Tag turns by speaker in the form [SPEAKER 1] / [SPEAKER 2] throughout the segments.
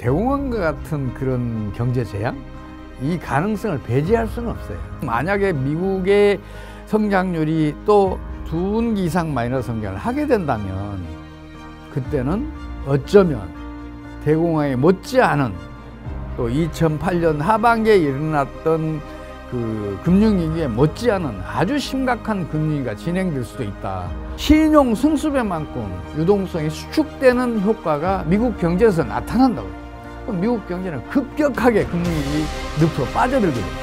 [SPEAKER 1] 대공황과 같은 그런 경제 재앙? 이 가능성을 배제할 수는 없어요. 만약에 미국의 성장률이 또 2분기 이상 마이너스 성장을 하게 된다면 그때는 어쩌면 대공황에 못지않은 또 2008년 하반기에 일어났던 그 금융위기에 못지않은 아주 심각한 금융위기가 진행될 수도 있다. 신용 승수배만큼 유동성이 수축되는 효과가 미국 경제에서 나타난다고. 그럼 미국 경제는 급격하게 금융위기 늪으로 빠져들게 됩니다.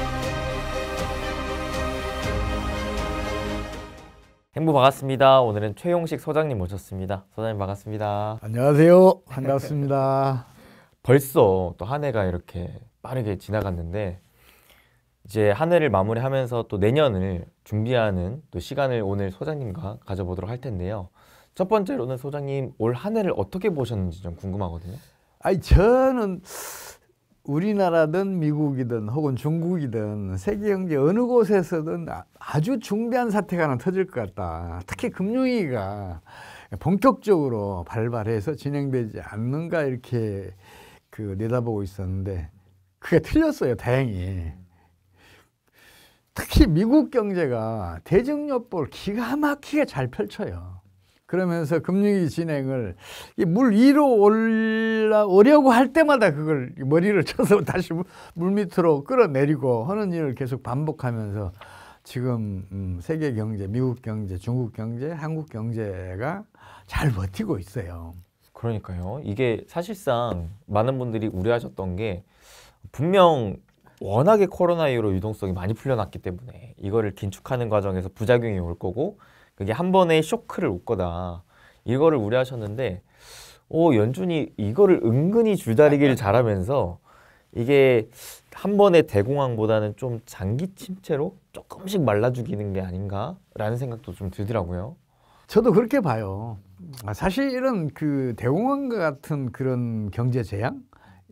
[SPEAKER 2] 행부 반갑습니다. 오늘은 최용식 소장님 모셨습니다. 소장님 반갑습니다.
[SPEAKER 1] 안녕하세요. 반갑습니다.
[SPEAKER 2] 벌써 또 한 해가 이렇게 빠르게 지나갔는데 이제 한 해를 마무리하면서 또 내년을 준비하는 또 시간을 오늘 소장님과 가져보도록 할 텐데요. 첫 번째로는 소장님 올 한 해를 어떻게 보셨는지 좀 궁금하거든요.
[SPEAKER 1] 저는 우리나라든 미국이든 혹은 중국이든 세계 경제 어느 곳에서든 아주 중대한 사태가 하나 터질 것 같다. 특히 금융위기가 본격적으로 발발해서 진행되지 않는가 이렇게 내다보고 있었는데 그게 틀렸어요. 다행히. 특히 미국 경제가 대정요법을 기가 막히게 잘 펼쳐요. 그러면서 금융위기 진행을 물 위로 올라오려고 할 때마다 그걸 머리를 쳐서 다시 물 밑으로 끌어내리고 하는 일을 계속 반복하면서 지금 세계 경제, 미국 경제, 중국 경제, 한국 경제가 잘 버티고 있어요.
[SPEAKER 2] 그러니까요. 이게 사실상 많은 분들이 우려하셨던 게 분명 워낙에 코로나 이후로 유동성이 많이 풀려났기 때문에 이거를 긴축하는 과정에서 부작용이 올 거고 그게 한 번의 쇼크를 올 거다. 이거를 우려하셨는데 연준이 이거를 은근히 줄다리기를 잘하면서 이게 한 번의 대공황보다는 좀 장기 침체로 조금씩 말라 죽이는 게 아닌가라는 생각도 좀 들더라고요.
[SPEAKER 1] 저도 그렇게 봐요. 사실은 대공황과 같은 그런 경제 재앙?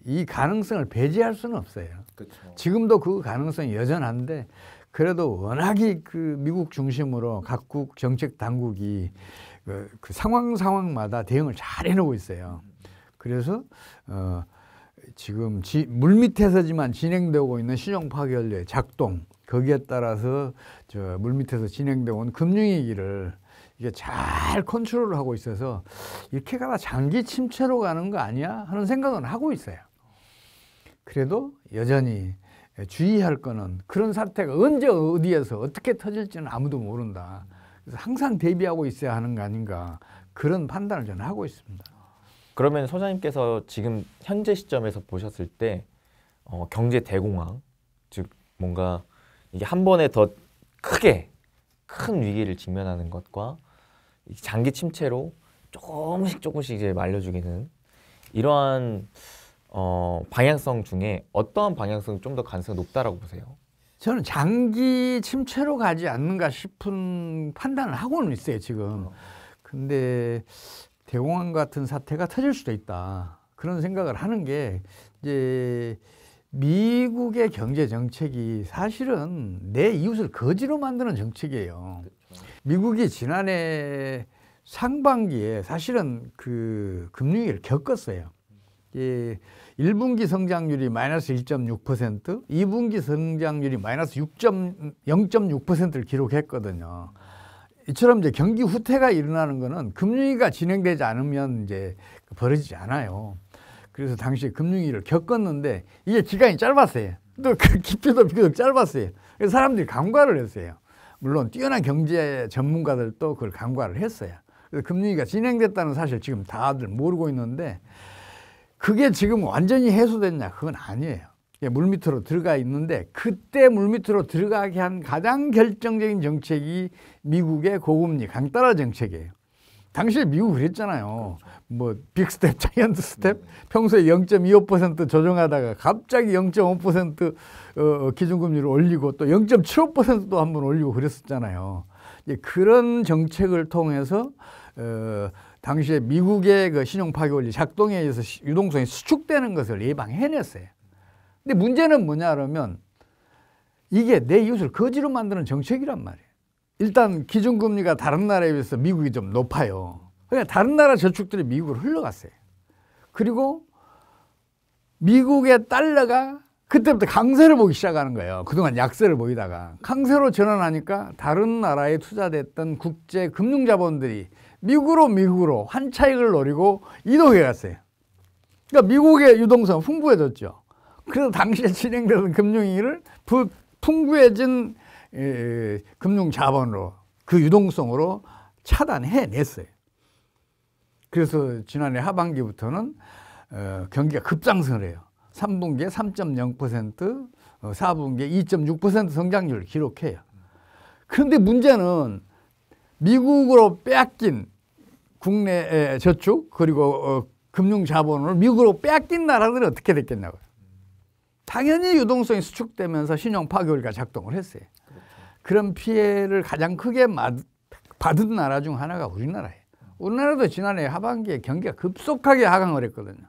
[SPEAKER 1] 이 가능성을 배제할 수는 없어요. 그쵸. 지금도 그 가능성이 여전한데 그래도 워낙이 미국 중심으로 각국 정책 당국이 그 상황마다 대응을 잘 해놓고 있어요. 그래서 지금 물밑에서지만 진행되고 있는 신용 파괴율의 작동 거기에 따라서 물밑에서 진행되고 있는 금융위기를 이게 잘 컨트롤을 하고 있어서 이렇게 가다 장기 침체로 가는 거 아니야 하는 생각은 하고 있어요. 그래도 여전히 주의할 거는 그런 사태가 언제 어디에서 어떻게 터질지는 아무도 모른다. 그래서 항상 대비하고 있어야 하는 거 아닌가 그런 판단을 저는 하고 있습니다.
[SPEAKER 2] 그러면 소장님께서 지금 현재 시점에서 보셨을 때 경제 대공황, 즉 뭔가 이게 한 번에 더 크게 큰 위기를 직면하는 것과 장기 침체로 조금씩 이제 말려주기는 이러한 방향성 중에 어떠한 방향성이 좀 더 가능성이 높다라고 보세요?
[SPEAKER 1] 저는 장기 침체로 가지 않는가 싶은 판단을 하고는 있어요, 지금. 근데 대공황 같은 사태가 터질 수도 있다. 그런 생각을 하는 게 이제 미국의 경제 정책이 사실은 내 이웃을 거지로 만드는 정책이에요. 그렇죠. 미국이 지난해 상반기에 사실은 금융위기를 겪었어요. 1분기 성장률이 마이너스 1.6%, 2분기 성장률이 마이너스 0.6%를 기록했거든요. 이처럼 이제 경기 후퇴가 일어나는 것은 금융위기가 진행되지 않으면 이제 벌어지지 않아요. 그래서 당시 금융위기를 겪었는데 이게 기간이 짧았어요. 또 그 깊이도 비교적 짧았어요. 그래서 사람들이 간과를 했어요. 물론 뛰어난 경제 전문가들도 그걸 간과를 했어요. 그래서 금융위기가 진행됐다는 사실 지금 다들 모르고 있는데 그게 지금 완전히 해소됐냐? 그건 아니에요. 물밑으로 들어가 있는데 그때 물밑으로 들어가게 한 가장 결정적인 정책이 미국의 고금리 강달러 정책이에요. 당시에 미국 그랬잖아요. 뭐 빅스텝, 자이언트 스텝, 평소에 0.25% 조정하다가 갑자기 0.5% 기준금리를 올리고 또 0.75%도 한번 올리고 그랬었잖아요. 그런 정책을 통해서 당시에 미국의 신용 파괴원리 작동에 의해서 유동성이 수축되는 것을 예방해냈어요. 근데 문제는 뭐냐 그러면 이게 내 이웃을 거지로 만드는 정책이란 말이에요. 일단 기준금리가 다른 나라에 비해서 미국이 좀 높아요. 그러니까 다른 나라 저축들이 미국으로 흘러갔어요. 그리고 미국의 달러가 그때부터 강세를 보기 시작하는 거예요. 그동안 약세를 보이다가 강세로 전환하니까 다른 나라에 투자됐던 국제 금융자본들이 미국으로 환차익을 노리고 이동해 갔어요. 그러니까 미국의 유동성 풍부해졌죠. 그래서 당시에 진행되던 금융위기를 풍부해진 금융자본으로 그 유동성으로 차단해냈어요. 그래서 지난해 하반기부터는 경기가 급상승을 해요. 3분기에 3.0%, 4분기에 2.6% 성장률을 기록해요. 그런데 문제는 미국으로 빼앗긴 국내 저축 그리고 금융자본을 미국으로 빼앗긴 나라들은 어떻게 됐겠냐고요. 당연히 유동성이 수축되면서 신용 파괴율가 작동을 했어요. 그런 피해를 가장 크게 받은 나라 중 하나가 우리나라예요. 우리나라도 지난해 하반기에 경기가 급속하게 하강을 했거든요.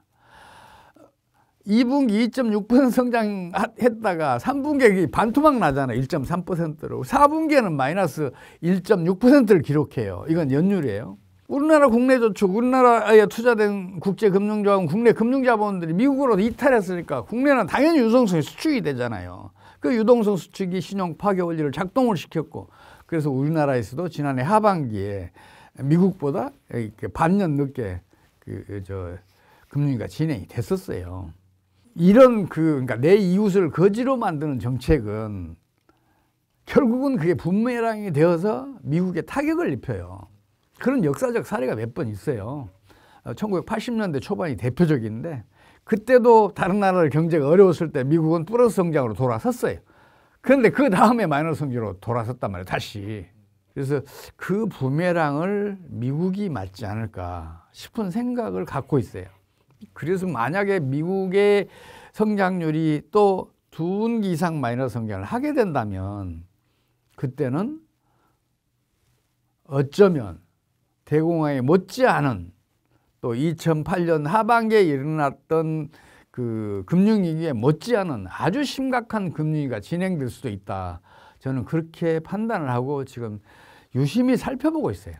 [SPEAKER 1] 2분기 2.6% 성장했다가 3분기에 반토막 나잖아요. 1.3%로. 4분기에는 마이너스 1.6%를 기록해요. 이건 연율이에요. 우리나라 국내 저축, 우리나라에 투자된 국제금융자본, 국내 금융자본들이 미국으로 이탈했으니까 국내는 당연히 유동성이 수축이 되잖아요. 그 유동성 수축이 신용 파괴 원리를 작동을 시켰고, 그래서 우리나라에서도 지난해 하반기에 미국보다 반년 늦게 금융위기가 진행이 됐었어요. 이런 그러니까 내 이웃을 거지로 만드는 정책은 결국은 그게 붐메랑이 되어서 미국에 타격을 입혀요. 그런 역사적 사례가 몇 번 있어요. 1980년대 초반이 대표적인데 그때도 다른 나라들 경제가 어려웠을 때 미국은 플러스 성장으로 돌아섰어요. 그런데 그 다음에 마이너스 성장으로 돌아섰단 말이에요. 다시. 그래서 그 부메랑을 미국이 맞지 않을까 싶은 생각을 갖고 있어요. 그래서 만약에 미국의 성장률이 또 2분기 이상 마이너스 성장을 하게 된다면 그때는 어쩌면 대공황에 못지않은 또 2008년 하반기에 일어났던 그 금융위기에 못지않은 아주 심각한 금융위기가 진행될 수도 있다. 저는 그렇게 판단을 하고 지금 유심히 살펴보고 있어요.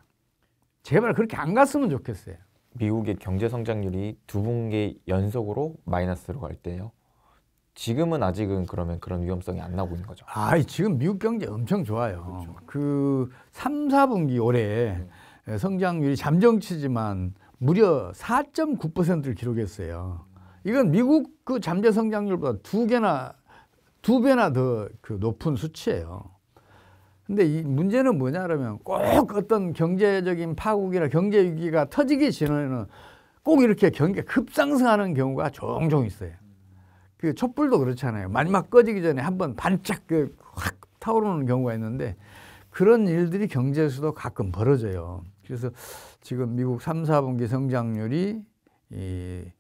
[SPEAKER 1] 제발 그렇게 안 갔으면 좋겠어요.
[SPEAKER 2] 미국의 경제 성장률이 2분기 연속으로 마이너스로 갈 때요. 지금은 아직은 그러면 그런 위험성이 안 나오고 있는 거죠.
[SPEAKER 1] 지금 미국 경제 엄청 좋아요. 그렇죠. 그 3, 4분기 올해 성장률이 잠정치지만 무려 4.9%를 기록했어요. 이건 미국 그 잠재 성장률보다 두 배나 더 그 높은 수치예요. 근데 이 문제는 뭐냐면 꼭 어떤 경제적인 파국이나 경제 위기가 터지기 전에는 꼭 이렇게 경기가 급상승하는 경우가 종종 있어요. 그 촛불도 그렇잖아요. 마지막 꺼지기 전에 한번 반짝 확 타오르는 경우가 있는데 그런 일들이 경제에서도 가끔 벌어져요. 그래서 지금 미국 3, 4분기 성장률이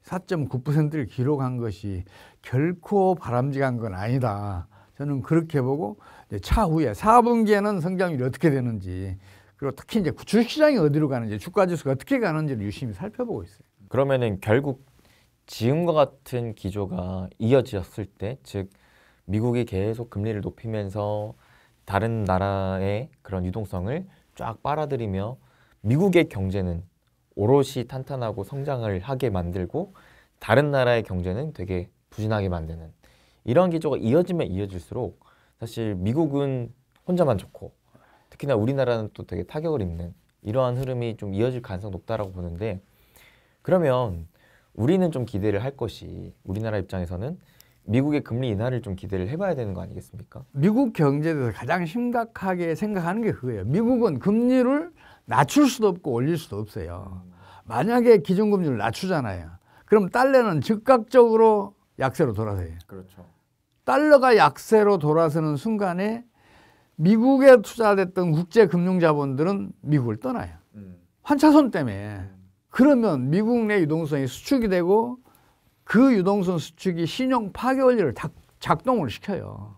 [SPEAKER 1] 4.9%를 기록한 것이 결코 바람직한 건 아니다. 저는 그렇게 보고 차후에 4분기에는 성장률이 어떻게 되는지 그리고 특히 이제 주식시장이 어디로 가는지 주가지수가 어떻게 가는지를 유심히 살펴보고 있어요.
[SPEAKER 2] 그러면은 결국 지금과 같은 기조가 이어졌을 때, 즉 미국이 계속 금리를 높이면서 다른 나라의 그런 유동성을 쫙 빨아들이며 미국의 경제는 오롯이 탄탄하고 성장을 하게 만들고 다른 나라의 경제는 되게 부진하게 만드는 이런 기조가 이어지면 이어질수록 사실 미국은 혼자만 좋고 특히나 우리나라는 또 되게 타격을 입는 이러한 흐름이 좀 이어질 가능성이 높다라고 보는데, 그러면 우리는 좀 기대를 할 것이 우리나라 입장에서는 미국의 금리 인하를 좀 기대를 해봐야 되는 거 아니겠습니까?
[SPEAKER 1] 미국 경제에 대해서 가장 심각하게 생각하는 게 그거예요. 미국은 금리를 낮출 수도 없고 올릴 수도 없어요. 만약에 기준금리를 낮추잖아요. 그럼 달러는 즉각적으로 약세로 돌아서요.
[SPEAKER 2] 그렇죠.
[SPEAKER 1] 달러가 약세로 돌아서는 순간에 미국에 투자됐던 국제금융자본들은 미국을 떠나요. 환차손 때문에. 그러면 미국 내 유동성이 수축이 되고 그 유동성 수축이 신용 파괴 원리를 작동을 시켜요.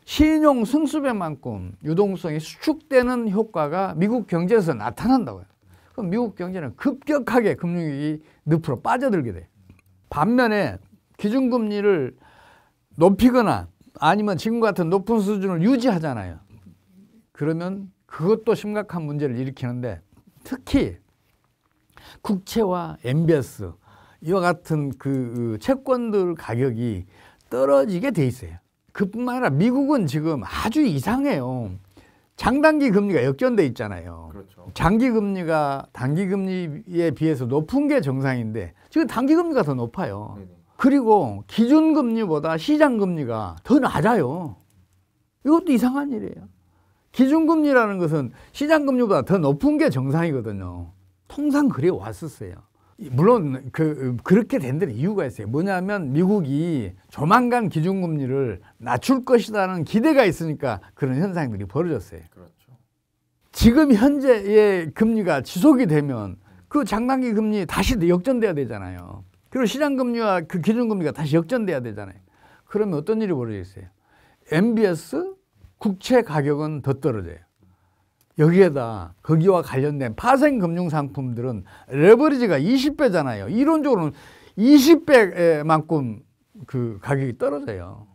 [SPEAKER 1] 신용 승수배만큼 유동성이 수축되는 효과가 미국 경제에서 나타난다고요. 그럼 미국 경제는 급격하게 금융위기 늪으로 빠져들게 돼요. 반면에 기준금리를 높이거나 아니면 지금 같은 높은 수준을 유지하잖아요. 그러면 그것도 심각한 문제를 일으키는데 특히 국채와 MBS 이와 같은 그 채권들 가격이 떨어지게 돼 있어요. 그뿐만 아니라 미국은 지금 아주 이상해요. 장단기 금리가 역전돼 있잖아요.
[SPEAKER 2] 그렇죠.
[SPEAKER 1] 장기 금리가 단기 금리에 비해서 높은 게 정상인데 지금 단기 금리가 더 높아요.
[SPEAKER 2] 네네.
[SPEAKER 1] 그리고 기준 금리보다 시장 금리가 더 낮아요. 이것도 이상한 일이에요. 기준 금리라는 것은 시장 금리보다 더 높은 게 정상이거든요. 통상 그래 왔었어요. 물론 그렇게 된 데는 이유가 있어요. 뭐냐면 미국이 조만간 기준금리를 낮출 것이라는 기대가 있으니까 그런 현상들이 벌어졌어요.
[SPEAKER 2] 그렇죠.
[SPEAKER 1] 지금 현재의 금리가 지속이 되면 그 장단기 금리 다시 역전돼야 되잖아요. 그리고 시장금리와 그 기준금리가 다시 역전돼야 되잖아요. 그러면 어떤 일이 벌어지겠어요? MBS 국채 가격은 더 떨어져요. 여기에다 거기와 관련된 파생 금융 상품들은 레버리지가 20배잖아요. 이론적으로는 20배만큼 그 가격이 떨어져요.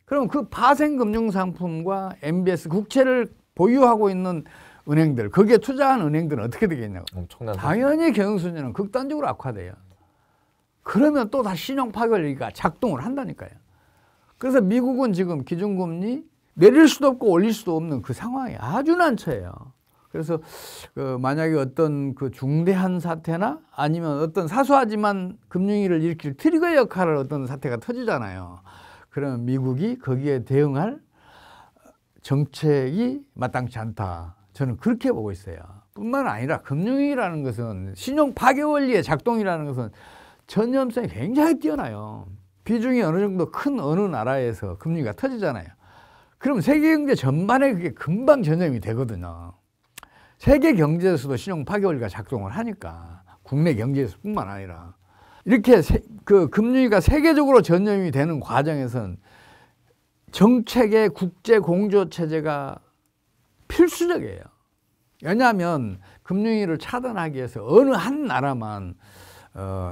[SPEAKER 1] 그럼 그 파생 금융 상품과 MBS 국채를 보유하고 있는 은행들, 거기에 투자한 은행들은 어떻게 되겠냐고.
[SPEAKER 2] 엄청난
[SPEAKER 1] 당연히 경영 수준은 극단적으로 악화돼요. 그러면 또 다시 신용 파괴가 작동을 한다니까요. 그래서 미국은 지금 기준금리 내릴 수도 없고 올릴 수도 없는 그 상황이 아주 난처해요. 그래서 만약에 어떤 그 중대한 사태나 아니면 어떤 사소하지만 금융위기를 일으킬 트리거 역할을 어떤 사태가 터지잖아요. 그러면 미국이 거기에 대응할 정책이 마땅치 않다. 저는 그렇게 보고 있어요. 뿐만 아니라 금융위기라는 것은 신용 파괴 원리의 작동이라는 것은 전염성이 굉장히 뛰어나요. 비중이 어느 정도 큰 어느 나라에서 금융위기가 터지잖아요. 그럼 세계 경제 전반에 그게 금방 전염이 되거든요. 세계 경제에서도 신용 파괴 원리가 작동을 하니까 국내 경제에서뿐만 아니라 이렇게 그 금융위기가 세계적으로 전염이 되는 과정에서는 정책의 국제 공조 체제가 필수적이에요. 왜냐하면 금융위기를 차단하기 위해서 어느 한 나라만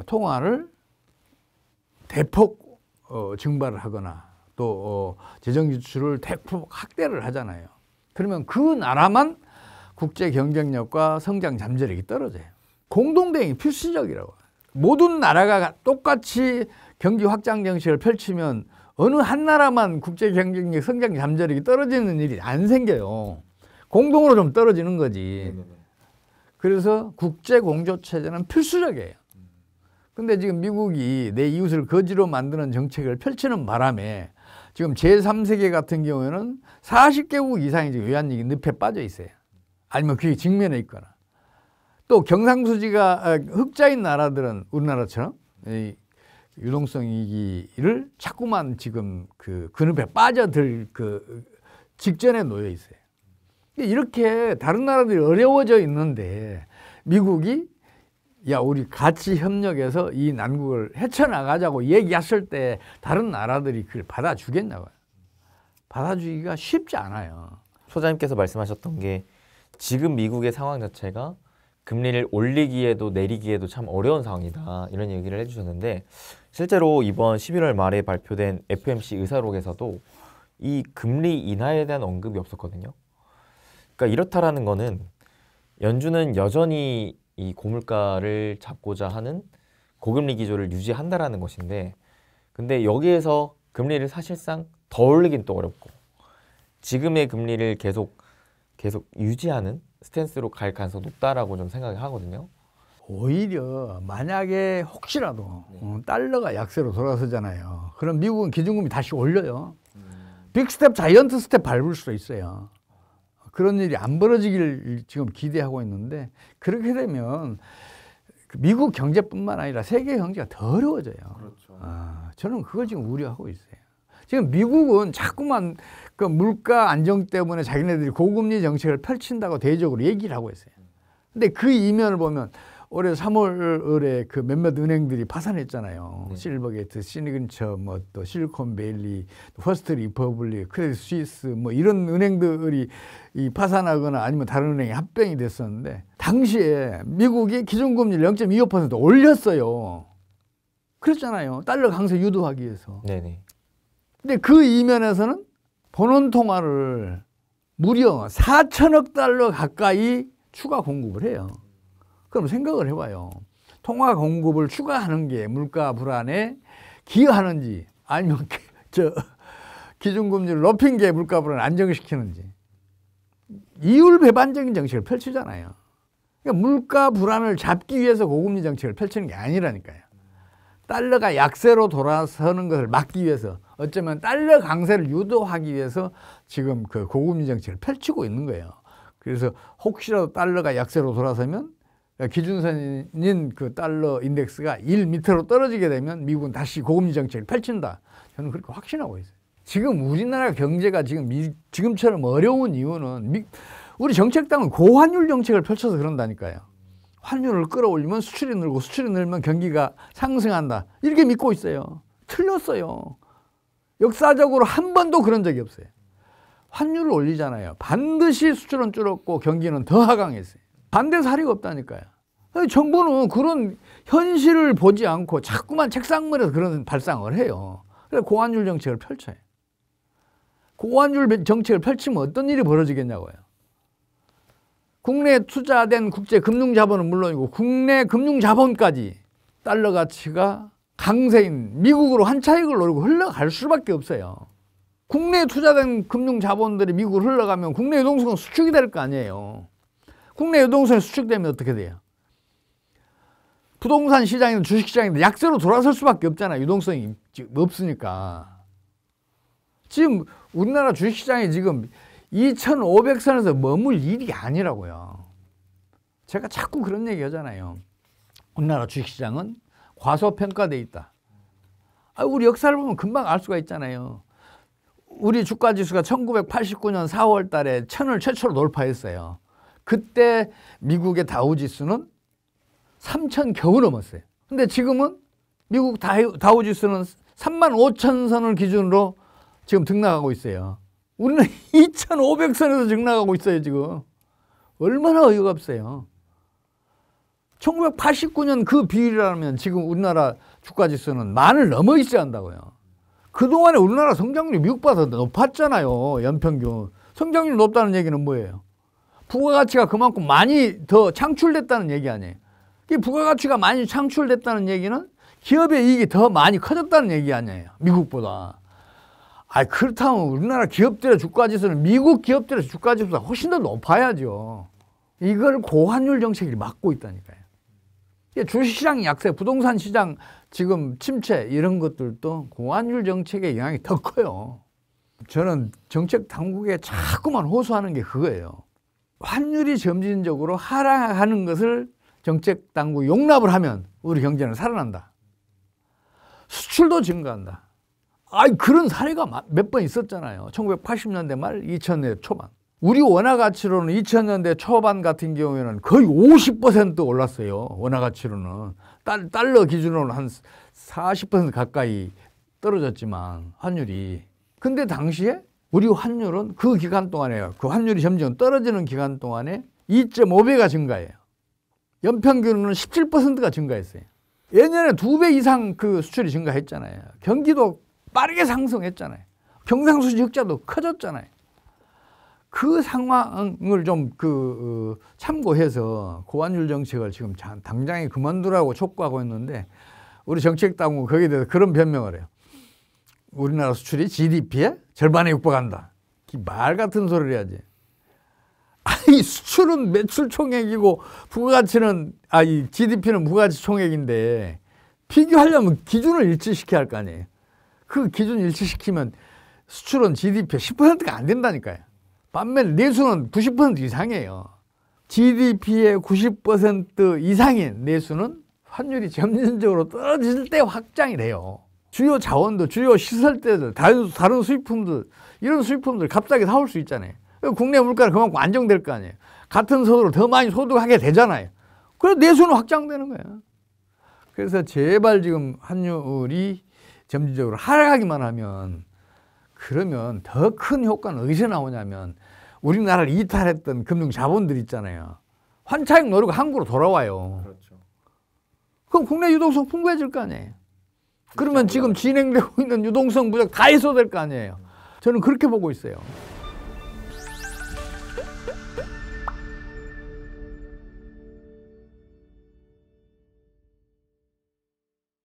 [SPEAKER 1] 통화를 대폭 증발을 하거나 또 재정 지출을 대폭 확대를 하잖아요. 그러면 그 나라만 국제 경쟁력과 성장 잠재력이 떨어져요. 공동 대응이 필수적이라고. 모든 나라가 똑같이 경기 확장 정책을 펼치면 어느 한 나라만 국제 경쟁력, 성장 잠재력이 떨어지는 일이 안 생겨요. 공동으로 좀 떨어지는 거지. 그래서 국제 공조 체제는 필수적이에요. 근데 지금 미국이 내 이웃을 거지로 만드는 정책을 펼치는 바람에 지금 제3세계 같은 경우에는 40개국 이상이 지금 외환위기 늪에 빠져 있어요. 아니면 그게 직면해 있거나. 또 경상수지가 흑자인 나라들은 우리나라처럼 이 유동성 위기를 자꾸만 지금 그 늪에 빠져들 그 직전에 놓여 있어요. 이렇게 다른 나라들이 어려워져 있는데 미국이 야, 우리 같이 협력해서 이 난국을 헤쳐나가자고 얘기했을 때 다른 나라들이 그걸 받아주겠냐고요. 받아주기가 쉽지 않아요.
[SPEAKER 2] 소장님께서 말씀하셨던 게 지금 미국의 상황 자체가 금리를 올리기에도 내리기에도 참 어려운 상황이다. 이런 얘기를 해주셨는데 실제로 이번 11월 말에 발표된 FOMC 의사록에서도 이 금리 인하에 대한 언급이 없었거든요. 그러니까 이렇다라는 거는 연준은 여전히 이 고물가를 잡고자 하는 고금리 기조를 유지한다라는 것인데 근데 여기에서 금리를 사실상 더 올리긴 또 어렵고 지금의 금리를 계속 유지하는 스탠스로 갈 가능성이 높다라고 좀 생각을 하거든요.
[SPEAKER 1] 오히려 만약에 혹시라도 달러가 약세로 돌아서잖아요. 그럼 미국은 기준금리 다시 올려요. 빅스텝, 자이언트 스텝 밟을 수도 있어요. 그런 일이 안 벌어지기를 지금 기대하고 있는데 그렇게 되면 미국 경제뿐만 아니라 세계 경제가 더 어려워져요.
[SPEAKER 2] 그렇죠.
[SPEAKER 1] 저는 그걸 지금 우려하고 있어요. 지금 미국은 자꾸만 그 물가 안정 때문에 자기네들이 고금리 정책을 펼친다고 대외적으로 얘기를 하고 있어요. 근데 그 이면을 보면 올해 3월에 그 몇몇 은행들이 파산했잖아요.
[SPEAKER 2] 네.
[SPEAKER 1] 실버게이트, 시그니처, 뭐 또 실리콘밸리, 퍼스트 리퍼블릭, 크레딧 스위스 뭐 이런 은행들이 이 파산하거나 아니면 다른 은행이 합병이 됐었는데 당시에 미국이 기준금리를 0.25% 올렸어요. 그랬잖아요. 달러 강세 유도하기 위해서.
[SPEAKER 2] 네네.
[SPEAKER 1] 근데 그 이면에서는 본원 통화를 무려 4천억 달러 가까이 추가 공급을 해요. 그럼 생각을 해봐요. 통화 공급을 추가하는 게 물가 불안에 기여하는지 아니면 기준금리를 높인 게 물가 불안을 안정시키는지 이율 배반적인 정책을 펼치잖아요. 그러니까 물가 불안을 잡기 위해서 고금리 정책을 펼치는 게 아니라니까요. 달러가 약세로 돌아서는 것을 막기 위해서 어쩌면 달러 강세를 유도하기 위해서 지금 그 고금리 정책을 펼치고 있는 거예요. 그래서 혹시라도 달러가 약세로 돌아서면 기준선인 그 달러 인덱스가 1 밑으로 떨어지게 되면 미국은 다시 고금리 정책을 펼친다. 저는 그렇게 확신하고 있어요. 지금 우리나라 경제가 지금처럼 어려운 이유는 우리 정책당은 고환율 정책을 펼쳐서 그런다니까요. 환율을 끌어올리면 수출이 늘고 수출이 늘면 경기가 상승한다. 이렇게 믿고 있어요. 틀렸어요. 역사적으로 한 번도 그런 적이 없어요. 환율을 올리잖아요. 반드시 수출은 줄었고 경기는 더 하강했어요. 반대 사례가 없다니까요. 정부는 그런 현실을 보지 않고 자꾸만 책상머리에서 그런 발상을 해요. 그래서 고환율 정책을 펼쳐요. 고환율 정책을 펼치면 어떤 일이 벌어지겠냐고요. 국내에 투자된 국제 금융자본은 물론이고 국내 금융자본까지 달러 가치가 강세인 미국으로 환차익을 노리고 흘러갈 수밖에 없어요. 국내에 투자된 금융자본들이 미국으로 흘러가면 국내 유동성은 수축이 될 거 아니에요. 국내 유동성이 수축되면 어떻게 돼요? 부동산 시장이나 주식시장인데 약세로 돌아설 수밖에 없잖아요. 유동성이 없으니까. 지금 우리나라 주식시장이 지금 2,500선에서 머물 일이 아니라고요. 제가 자꾸 그런 얘기 하잖아요. 우리나라 주식시장은 과소평가되어 있다. 우리 역사를 보면 금방 알 수가 있잖아요. 우리 주가지수가 1989년 4월 달에 1000을 최초로 돌파했어요. 그때 미국의 다우지수는 3000 겨우 넘었어요. 근데 지금은 미국 다우지수는 35,000선을 기준으로 지금 등락하고 있어요. 우리는 2,500선에서 등락하고 있어요, 지금. 얼마나 어이가 없어요. 1989년 그 비율이라면 지금 우리나라 주가지수는 만을 넘어 있어야 한다고요. 그동안에 우리나라 성장률이 미국보다 더 높았잖아요, 연평균. 성장률이 높다는 얘기는 뭐예요? 부가가치가 그만큼 많이 더 창출됐다는 얘기 아니에요. 이 부가가치가 많이 창출됐다는 얘기는 기업의 이익이 더 많이 커졌다는 얘기 아니에요, 미국보다. 그렇다면 우리나라 기업들의 주가지수는 미국 기업들의 주가지수보다 훨씬 더 높아야죠. 이걸 고환율 정책이 막고 있다니까요. 주식시장 약세, 부동산 시장 지금 침체 이런 것들도 고환율 정책의 영향이 더 커요. 저는 정책 당국에 자꾸만 호소하는 게 그거예요. 환율이 점진적으로 하락하는 것을 정책 당국이 용납을 하면 우리 경제는 살아난다. 수출도 증가한다. 그런 사례가 몇 번 있었잖아요. 1980년대 말, 2000년대 초반. 우리 원화 가치로는 2000년대 초반 같은 경우에는 거의 50% 올랐어요. 원화 가치로는. 달러 기준으로는 한 40% 가까이 떨어졌지만 환율이. 근데 당시에 우리 환율은 그 기간 동안에 그 환율이 점점 떨어지는 기간 동안에 2.5배가 증가해요. 연평균으로는 17%가 증가했어요. 예년에 2배 이상 그 수출이 증가했잖아요. 경기도 빠르게 상승했잖아요. 경상수지 흑자도 커졌잖아요. 그 상황을 좀 참고해서 고환율 정책을 지금 당장에 그만두라고 촉구하고 있는데 우리 정책당국은 거기에 대해서 그런 변명을 해요. 우리나라 수출이 GDP의 절반에 육박한다. 말 같은 소리를 해야지. 수출은 매출 총액이고 부가가치는 이 GDP는 부가가치 총액인데 비교하려면 기준을 일치시켜야 할 거 아니에요. 그 기준 일치시키면 수출은 GDP의 10%가 안 된다니까요. 반면 내수는 90% 이상이에요. GDP의 90% 이상인 내수는 환율이 점진적으로 떨어질 때 확장이 돼요. 주요 자원도, 주요 시설대들, 다른 수입품들, 이런 수입품들 값싸게 사올 수 있잖아요. 국내 물가는 그만큼 안정될 거 아니에요. 같은 소득을 더 많이 소득하게 되잖아요. 그래서 내수는 확장되는 거예요. 그래서 제발 지금 환율이 점진적으로 하락하기만 하면 그러면 더 큰 효과는 어디서 나오냐면 우리나라를 이탈했던 금융 자본들 있잖아요. 환차익 노리고 한국으로 돌아와요.
[SPEAKER 2] 그렇죠.
[SPEAKER 1] 그럼 국내 유동성 풍부해질 거 아니에요. 그러면 지금 진행되고 있는 유동성 부족 다 해소될 거 아니에요. 저는 그렇게 보고 있어요.